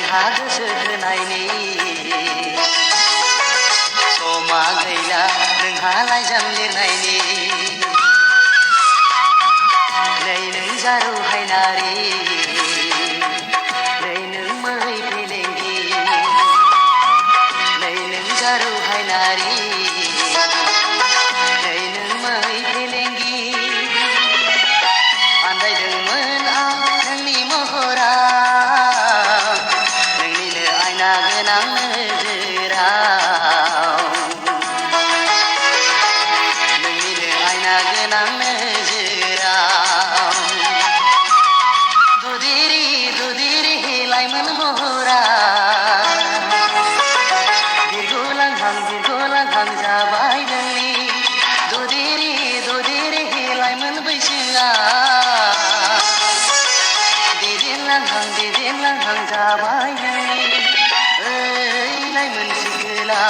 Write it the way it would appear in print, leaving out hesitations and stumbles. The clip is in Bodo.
नोंहा गोसो होनायनि समा गैला नोंहा लाइजाम लिरनायनि नै नों जारौ हायनारि नै नों मै फेलेंगि नै नों जारौ हायनारि नै नों मै फेलेंगि आन्दायदोंमोन आं नोंनि महराव नोंनिनो आयना गोनां नोजोराव नोंनिनो आयना गोनां नोजोराव दुदिरि दुदिरि लाइमोन महरा बिरगलांहां जाबाय नोंनि दुदिरि दुदिरि लाइमोन बैसोआ दैदेनलांहां जाबाय नोंनि ओइ लाइमोन सिखोला